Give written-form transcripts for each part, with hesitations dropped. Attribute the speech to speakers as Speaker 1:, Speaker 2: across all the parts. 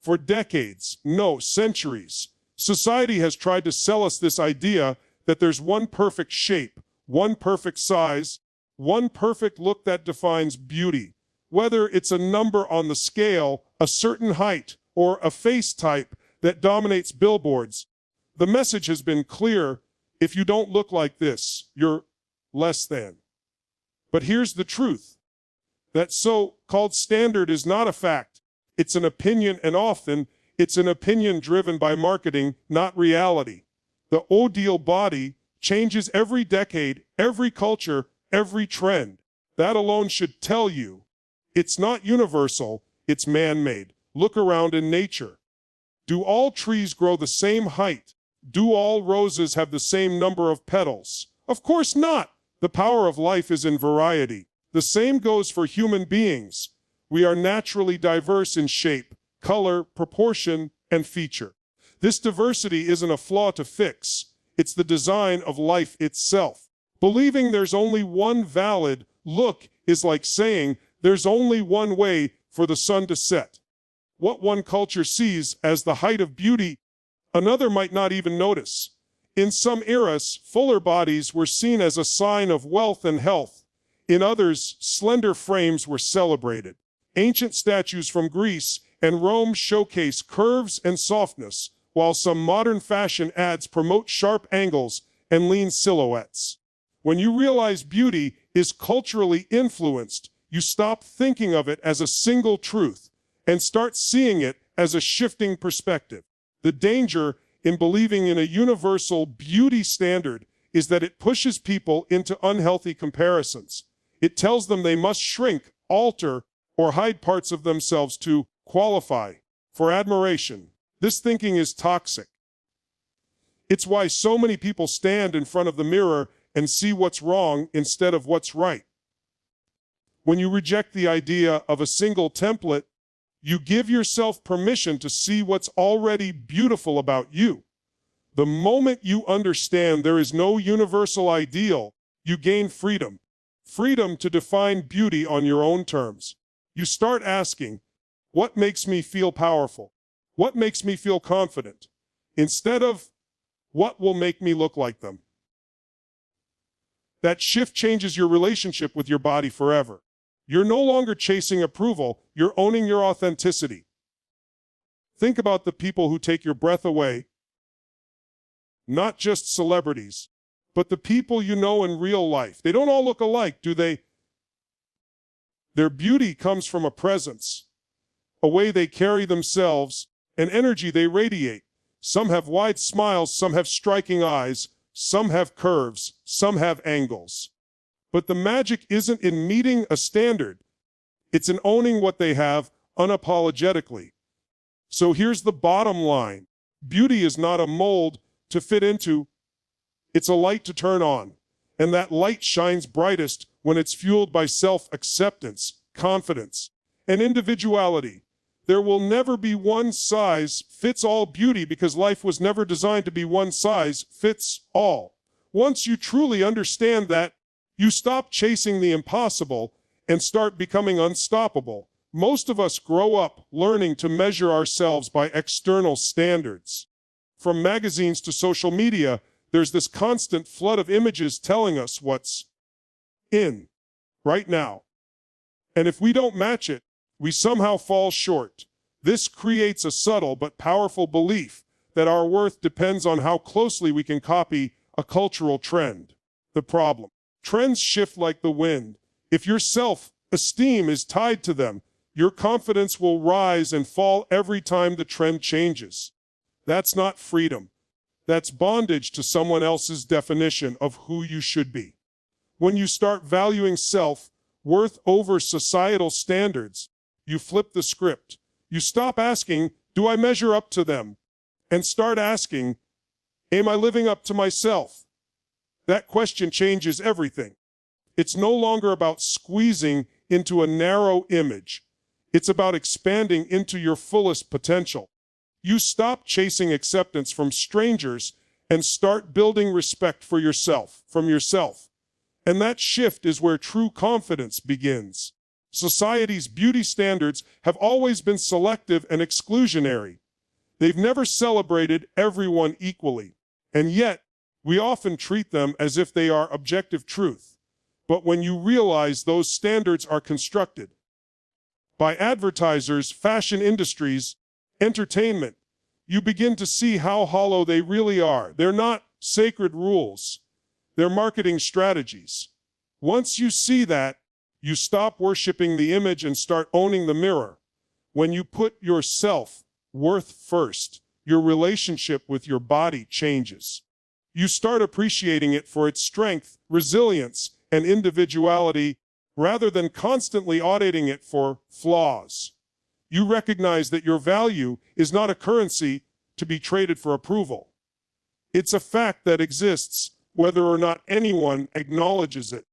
Speaker 1: For decades, no, centuries, society has tried to sell us this idea that there's one perfect shape, one perfect size, one perfect look that defines beauty. Whether it's a number on the scale, a certain height, or a face type that dominates billboards, the message has been clear: if you don't look like this, you're less than. But here's the truth. That so-called standard is not a fact. It's an opinion, and often it's an opinion driven by marketing, not reality. The ideal body changes every decade, every culture, every trend. That alone should tell you it's not universal, it's man-made. Look around in nature. Do all trees grow the same height? Do all roses have the same number of petals? Of course not. The power of life is in variety. The same goes for human beings. We are naturally diverse in shape, color, proportion, and feature. This diversity isn't a flaw to fix. It's the design of life itself. Believing there's only one valid look is like saying there's only one way for the sun to set. What one culture sees as the height of beauty, another might not even notice. In some eras, fuller bodies were seen as a sign of wealth and health. In others, slender frames were celebrated. Ancient statues from Greece and Rome showcase curves and softness, while some modern fashion ads promote sharp angles and lean silhouettes. When you realize beauty is culturally influenced, you stop thinking of it as a single truth and start seeing it as a shifting perspective. The danger in believing in a universal beauty standard is that it pushes people into unhealthy comparisons. It tells them they must shrink, alter, or hide parts of themselves to qualify for admiration. This thinking is toxic. It's why so many people stand in front of the mirror and see what's wrong instead of what's right. When you reject the idea of a single template, you give yourself permission to see what's already beautiful about you. The moment you understand there is no universal ideal, you gain freedom. Freedom to define beauty on your own terms. You start asking, what makes me feel powerful? What makes me feel confident? Instead of, what will make me look like them? That shift changes your relationship with your body forever. You're no longer chasing approval, you're owning your authenticity. Think about the people who take your breath away. Not just celebrities, but the people you know in real life. They don't all look alike, do they? Their beauty comes from a presence, a way they carry themselves, an energy they radiate. Some have wide smiles, some have striking eyes, some have curves, some have angles. But the magic isn't in meeting a standard. It's in owning what they have unapologetically. So here's the bottom line. Beauty is not a mold to fit into. It's a light to turn on. And that light shines brightest when it's fueled by self-acceptance, confidence, and individuality. There will never be one size fits all beauty because life was never designed to be one size fits all. Once you truly understand that, you stop chasing the impossible and start becoming unstoppable. Most of us grow up learning to measure ourselves by external standards. From magazines to social media, there's this constant flood of images telling us what's in right now. And if we don't match it, we somehow fall short. This creates a subtle but powerful belief that our worth depends on how closely we can copy a cultural trend. The problem: trends shift like the wind. If your self-esteem is tied to them, your confidence will rise and fall every time the trend changes. That's not freedom. That's bondage to someone else's definition of who you should be. When you start valuing self-worth over societal standards, you flip the script. You stop asking, do I measure up to them? And start asking, am I living up to myself? That question changes everything. It's no longer about squeezing into a narrow image. It's about expanding into your fullest potential. You stop chasing acceptance from strangers and start building respect for yourself, from yourself. And that shift is where true confidence begins. Society's beauty standards have always been selective and exclusionary. They've never celebrated everyone equally, and yet we often treat them as if they are objective truth. But when you realize those standards are constructed by advertisers, fashion industries, entertainment, you begin to see how hollow they really are. They're not sacred rules. They're marketing strategies. Once you see that, you stop worshiping the image and start owning the mirror. When you put your self-worth first, your relationship with your body changes. You start appreciating it for its strength, resilience, and individuality, rather than constantly auditing it for flaws. You recognize that your value is not a currency to be traded for approval. It's a fact that exists, whether or not anyone acknowledges it.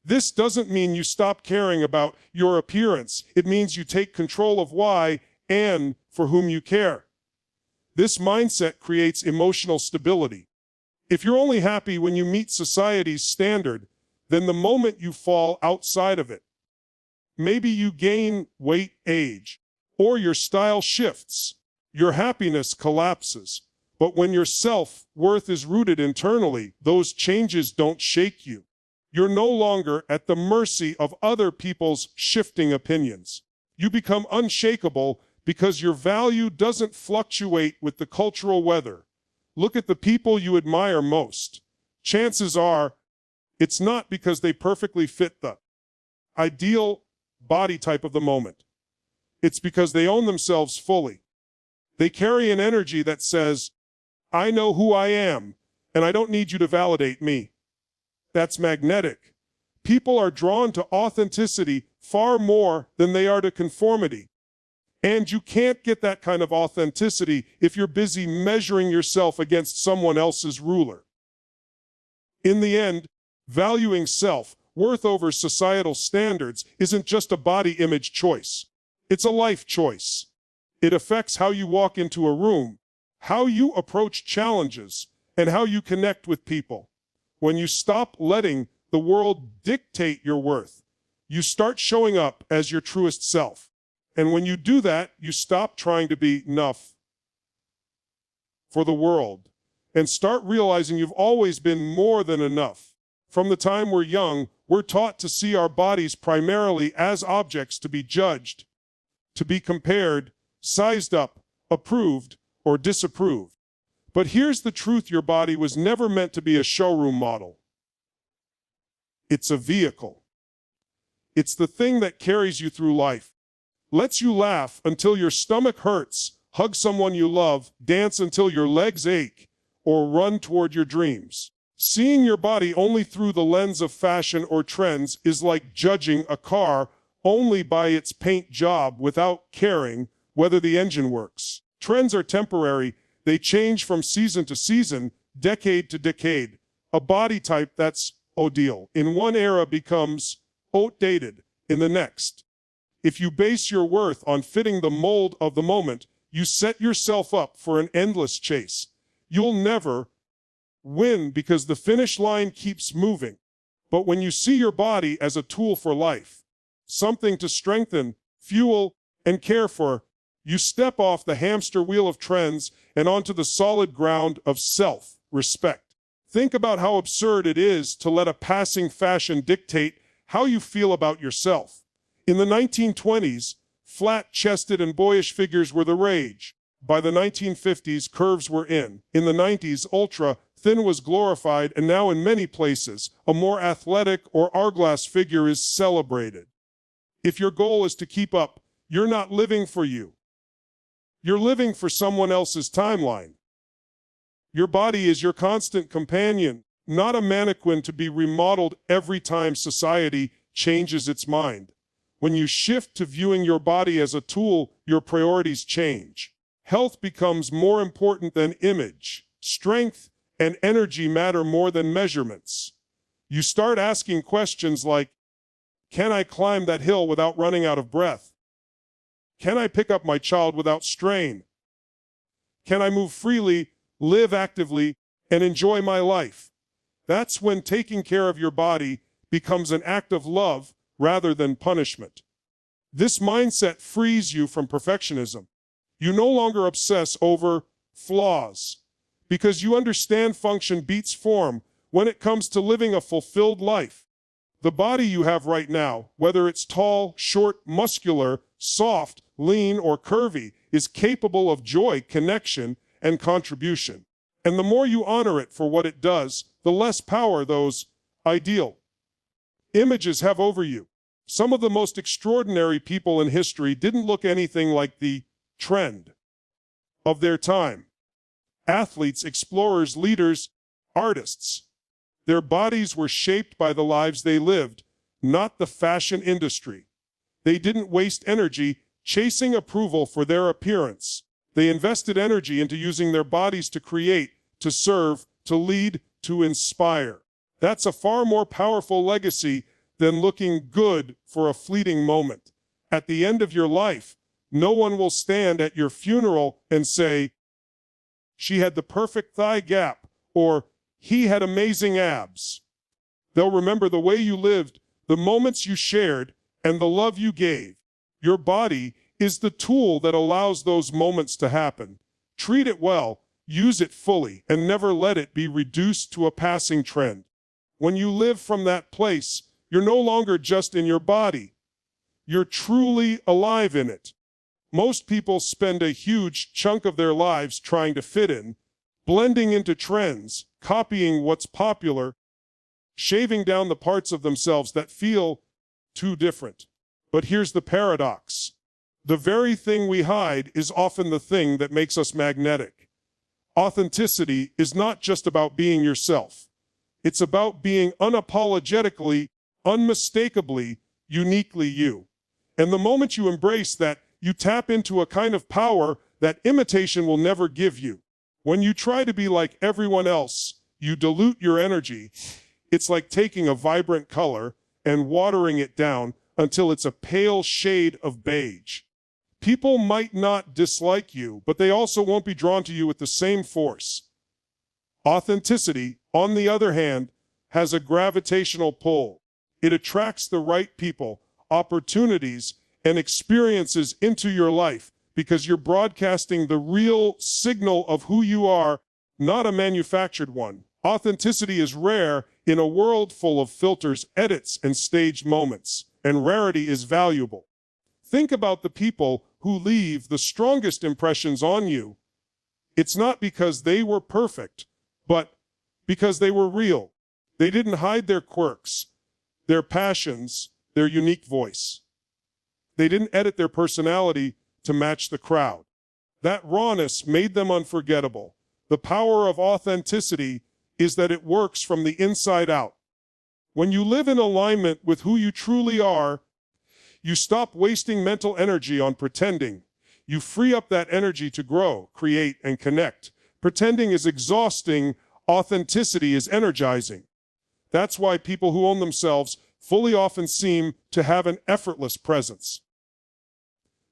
Speaker 1: This doesn't mean you stop caring about your appearance. It means you take control of why and for whom you care. This mindset creates emotional stability. If you're only happy when you meet society's standard, then the moment you fall outside of it, maybe you gain weight, age, or your style shifts, your happiness collapses. But when your self-worth is rooted internally, those changes don't shake you. You're no longer at the mercy of other people's shifting opinions. You become unshakable because your value doesn't fluctuate with the cultural weather. Look at the people you admire most. Chances are, it's not because they perfectly fit the ideal body type of the moment. It's because they own themselves fully. They carry an energy that says, I know who I am, and I don't need you to validate me. That's magnetic. People are drawn to authenticity far more than they are to conformity. And you can't get that kind of authenticity if you're busy measuring yourself against someone else's ruler. In the end, valuing self-worth over societal standards isn't just a body image choice. It's a life choice. It affects how you walk into a room, how you approach challenges, and how you connect with people. When you stop letting the world dictate your worth, you start showing up as your truest self. And when you do that, you stop trying to be enough for the world and start realizing you've always been more than enough. From the time we're young, we're taught to see our bodies primarily as objects to be judged, to be compared, sized up, approved, or disapproved. But here's the truth: your body was never meant to be a showroom model. It's a vehicle. It's the thing that carries you through life, lets you laugh until your stomach hurts, hug someone you love, dance until your legs ache, or run toward your dreams. Seeing your body only through the lens of fashion or trends is like judging a car only by its paint job without caring whether the engine works. Trends are temporary. They change from season to season, decade to decade. A body type that's ideal in one era becomes outdated in the next. If you base your worth on fitting the mold of the moment, you set yourself up for an endless chase. You'll never win because the finish line keeps moving. But when you see your body as a tool for life, something to strengthen, fuel, and care for, you step off the hamster wheel of trends and onto the solid ground of self-respect. Think about how absurd it is to let a passing fashion dictate how you feel about yourself. In the 1920s, flat-chested and boyish figures were the rage. By the 1950s, curves were in. In the 90s, ultra-thin was glorified, and now in many places, a more athletic or hourglass figure is celebrated. If your goal is to keep up, you're not living for you. You're living for someone else's timeline. Your body is your constant companion, not a mannequin to be remodeled every time society changes its mind. When you shift to viewing your body as a tool, your priorities change. Health becomes more important than image. Strength and energy matter more than measurements. You start asking questions like, can I climb that hill without running out of breath? Can I pick up my child without strain? Can I move freely, live actively, and enjoy my life? That's when taking care of your body becomes an act of love rather than punishment. This mindset frees you from perfectionism. You no longer obsess over flaws because you understand function beats form when it comes to living a fulfilled life. The body you have right now, whether it's tall, short, muscular, soft, lean, or curvy, is capable of joy, connection, and contribution. And the more you honor it for what it does, the less power those ideal images have over you. Some of the most extraordinary people in history didn't look anything like the trend of their time. Athletes, explorers, leaders, artists. Their bodies were shaped by the lives they lived, not the fashion industry. They didn't waste energy chasing approval for their appearance. They invested energy into using their bodies to create, to serve, to lead, to inspire. That's a far more powerful legacy than looking good for a fleeting moment. At the end of your life, no one will stand at your funeral and say, "She had the perfect thigh gap," or "He had amazing abs." They'll remember the way you lived, the moments you shared, and the love you gave. Your body is the tool that allows those moments to happen. Treat it well, use it fully, and never let it be reduced to a passing trend. When you live from that place, you're no longer just in your body. You're truly alive in it. Most people spend a huge chunk of their lives trying to fit in, blending into trends, copying what's popular, shaving down the parts of themselves that feel too different. But here's the paradox. The very thing we hide is often the thing that makes us magnetic. Authenticity is not just about being yourself. It's about being unapologetically, unmistakably, uniquely you. And the moment you embrace that, you tap into a kind of power that imitation will never give you. When you try to be like everyone else, you dilute your energy. It's like taking a vibrant color and watering it down until it's a pale shade of beige. People might not dislike you, but they also won't be drawn to you with the same force. Authenticity, on the other hand, has a gravitational pull. It attracts the right people, opportunities, and experiences into your life because you're broadcasting the real signal of who you are, not a manufactured one. Authenticity is rare in a world full of filters, edits, and staged moments, and rarity is valuable. Think about the people who leave the strongest impressions on you. It's not because they were perfect, but because they were real. They didn't hide their quirks, their passions, their unique voice. They didn't edit their personality to match the crowd. That rawness made them unforgettable. The power of authenticity is that it works from the inside out. When you live in alignment with who you truly are, you stop wasting mental energy on pretending. You free up that energy to grow, create, and connect. Pretending is exhausting. Authenticity is energizing. That's why people who own themselves fully often seem to have an effortless presence.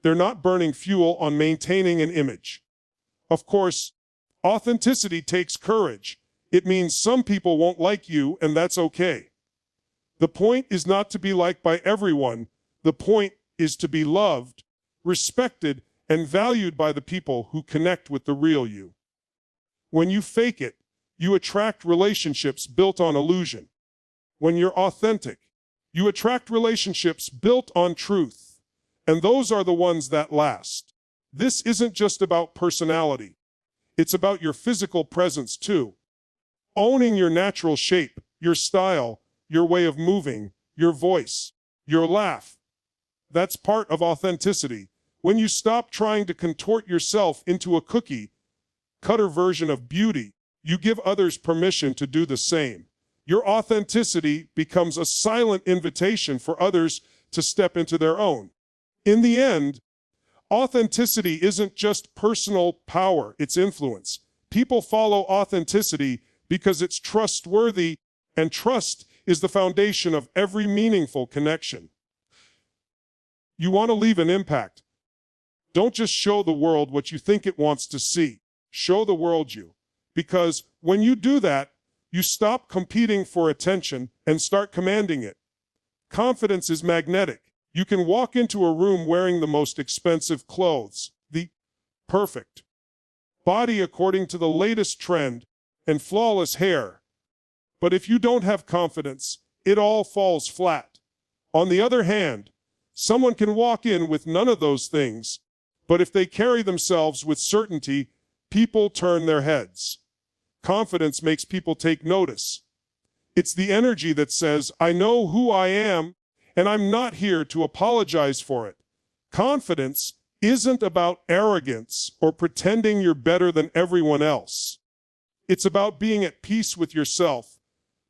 Speaker 1: They're not burning fuel on maintaining an image. Of course, authenticity takes courage. It means some people won't like you, and that's okay. The point is not to be liked by everyone. The point is to be loved, respected, and valued by the people who connect with the real you. When you fake it, you attract relationships built on illusion. When you're authentic, you attract relationships built on truth, and those are the ones that last. This isn't just about personality. It's about your physical presence too. Owning your natural shape, your style, your way of moving, your voice, your laugh. That's part of authenticity. When you stop trying to contort yourself into a cookie-cutter version of beauty, you give others permission to do the same. Your authenticity becomes a silent invitation for others to step into their own. In the end, authenticity isn't just personal power, it's influence. People follow authenticity because it's trustworthy, and trust is the foundation of every meaningful connection. You want to leave an impact. Don't just show the world what you think it wants to see. Show the world you. Because when you do that, you stop competing for attention and start commanding it. Confidence is magnetic. You can walk into a room wearing the most expensive clothes, the perfect body according to the latest trend, and flawless hair. But if you don't have confidence, it all falls flat. On the other hand, someone can walk in with none of those things, but if they carry themselves with certainty, people turn their heads. Confidence makes people take notice. It's the energy that says, I know who I am, and I'm not here to apologize for it. Confidence isn't about arrogance or pretending you're better than everyone else. It's about being at peace with yourself,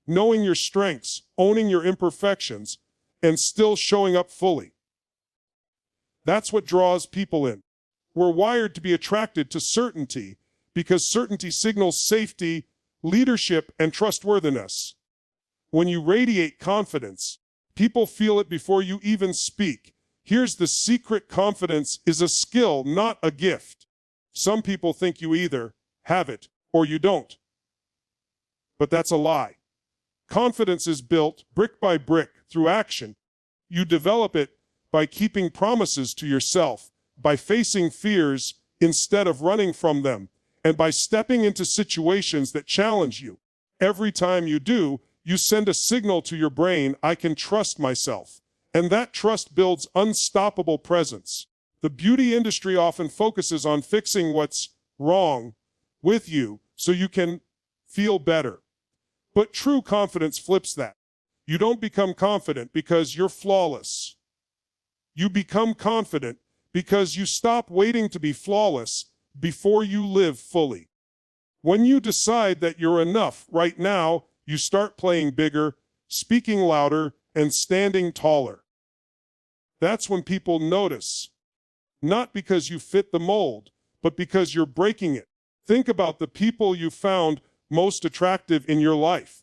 Speaker 1: knowing your strengths, owning your imperfections, and still showing up fully. That's what draws people in. We're wired to be attracted to certainty because certainty signals safety, leadership, and trustworthiness. When you radiate confidence, people feel it before you even speak. Here's the secret: confidence is a skill, not a gift. Some people think you either have it or you don't. But that's a lie. Confidence is built brick by brick through action. You develop it by keeping promises to yourself, by facing fears instead of running from them, and by stepping into situations that challenge you. Every time you do, you send a signal to your brain, I can trust myself. And that trust builds unstoppable presence. The beauty industry often focuses on fixing what's wrong with you so you can feel better. But true confidence flips that. You don't become confident because you're flawless. You become confident because you stop waiting to be flawless before you live fully. When you decide that you're enough right now, you start playing bigger, speaking louder, and standing taller. That's when people notice. Not because you fit the mold, but because you're breaking it. Think about the people you found most attractive in your life.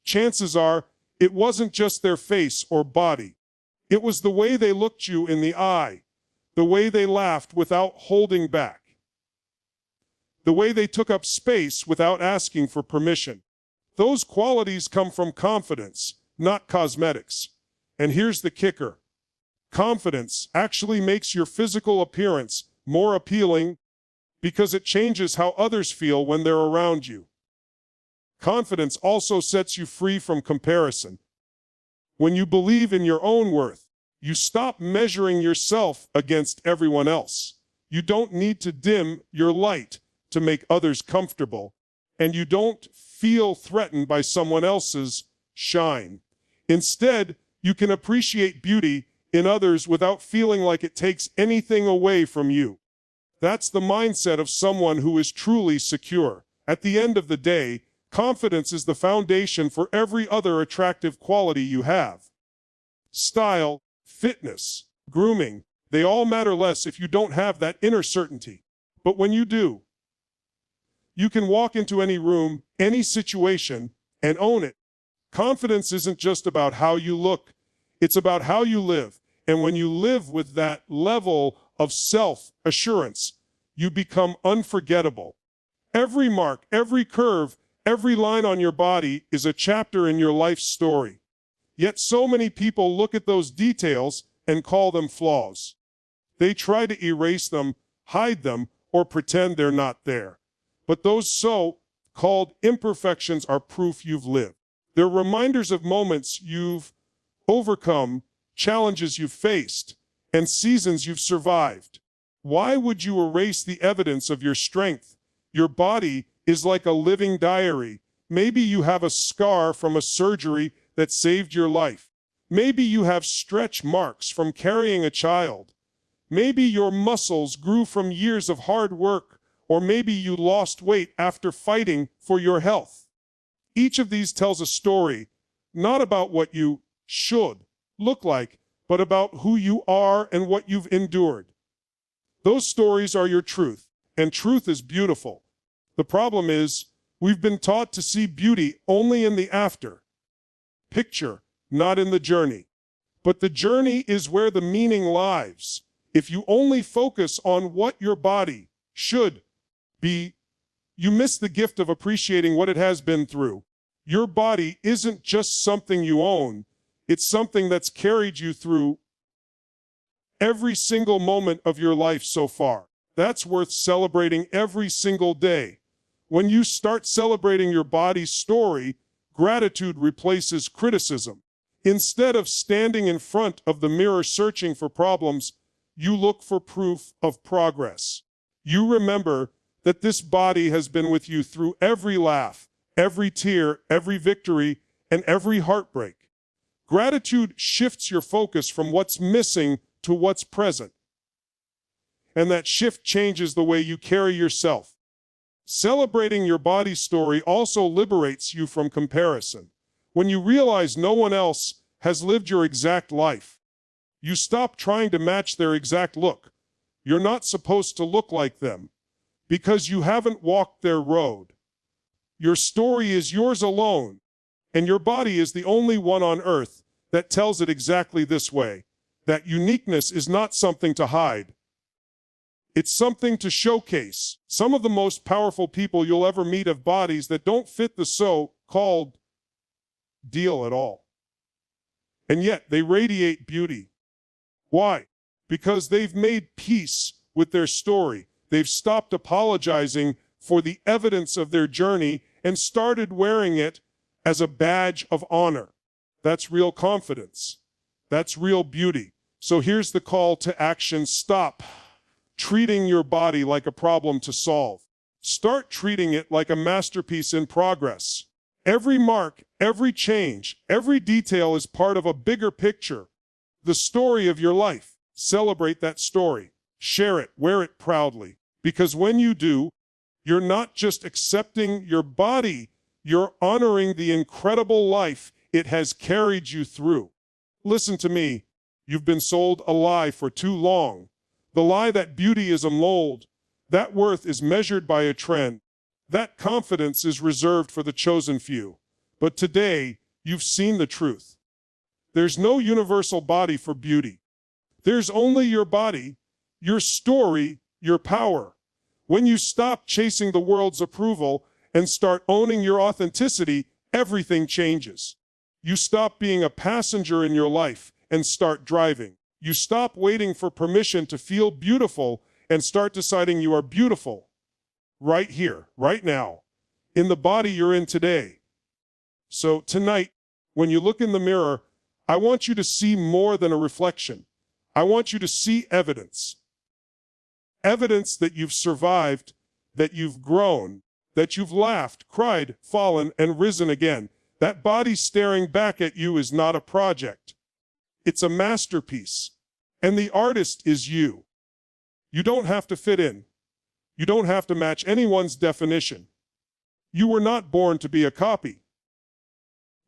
Speaker 1: Chances are, it wasn't just their face or body. It was the way they looked you in the eye, the way they laughed without holding back, the way they took up space without asking for permission. Those qualities come from confidence, not cosmetics. And here's the kicker. Confidence actually makes your physical appearance more appealing because it changes how others feel when they're around you. Confidence also sets you free from comparison. When you believe in your own worth, you stop measuring yourself against everyone else. You don't need to dim your light to make others comfortable, and you don't feel threatened by someone else's shine. Instead, you can appreciate beauty in others without feeling like it takes anything away from you. That's the mindset of someone who is truly secure. At the end of the day, confidence is the foundation for every other attractive quality you have. Style, fitness, grooming, they all matter less if you don't have that inner certainty. But when you do, you can walk into any room, any situation, and own it. Confidence isn't just about how you look, it's about how you live. And when you live with that level of self-assurance, you become unforgettable. Every mark, every curve, every line on your body is a chapter in your life story. Yet so many people look at those details and call them flaws. They try to erase them, hide them, or pretend they're not there. But those so-called imperfections are proof you've lived. They're reminders of moments you've overcome, challenges you've faced, and seasons you've survived. Why would you erase the evidence of your strength? Your body is like a living diary. Maybe you have a scar from a surgery that saved your life. Maybe you have stretch marks from carrying a child. Maybe your muscles grew from years of hard work, or maybe you lost weight after fighting for your health. Each of these tells a story, not about what you should look like, but about who you are and what you've endured. Those stories are your truth, and truth is beautiful. The problem is, we've been taught to see beauty only in the after picture, not in the journey. But the journey is where the meaning lies. If you only focus on what your body should be, you miss the gift of appreciating what it has been through. Your body isn't just something you own, it's something that's carried you through every single moment of your life so far. That's worth celebrating every single day. When you start celebrating your body's story, gratitude replaces criticism. Instead of standing in front of the mirror searching for problems, you look for proof of progress. You remember that this body has been with you through every laugh, every tear, every victory, and every heartbreak. Gratitude shifts your focus from what's missing to what's present. And that shift changes the way you carry yourself. Celebrating your body's story also liberates you from comparison. When you realize no one else has lived your exact life, you stop trying to match their exact look. You're not supposed to look like them because you haven't walked their road. Your story is yours alone, and your body is the only one on earth that tells it exactly this way. That uniqueness is not something to hide. It's something to showcase. Some of the most powerful people you'll ever meet have bodies that don't fit the so-called deal at all. And yet they radiate beauty. Why? Because they've made peace with their story. They've stopped apologizing for the evidence of their journey and started wearing it as a badge of honor. That's real confidence. That's real beauty. So here's the call to action. Stop treating your body like a problem to solve. Start treating it like a masterpiece in progress. Every mark, every change, every detail is part of a bigger picture. The story of your life. Celebrate that story. Share it. Wear it proudly. Because when you do, you're not just accepting your body, you're honoring the incredible life it has carried you through. Listen to me. You've been sold a lie for too long. The lie that beauty is a mold, that worth is measured by a trend, that confidence is reserved for the chosen few. But today, you've seen the truth. There's no universal body for beauty. There's only your body, your story, your power. When you stop chasing the world's approval and start owning your authenticity, everything changes. You stop being a passenger in your life and start driving. You stop waiting for permission to feel beautiful and start deciding you are beautiful. Right here, right now, in the body you're in today. So tonight, when you look in the mirror, I want you to see more than a reflection. I want you to see evidence. Evidence that you've survived, that you've grown, that you've laughed, cried, fallen, and risen again. That body staring back at you is not a project. It's a masterpiece. And the artist is you. You don't have to fit in. You don't have to match anyone's definition. You were not born to be a copy.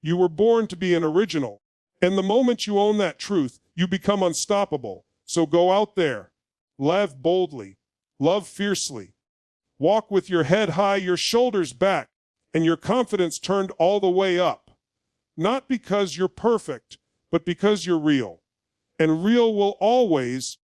Speaker 1: You were born to be an original. And the moment you own that truth, you become unstoppable. So go out there. Live boldly. Love fiercely. Walk with your head high, your shoulders back, and your confidence turned all the way up. Not because you're perfect, but because you're real. And real will always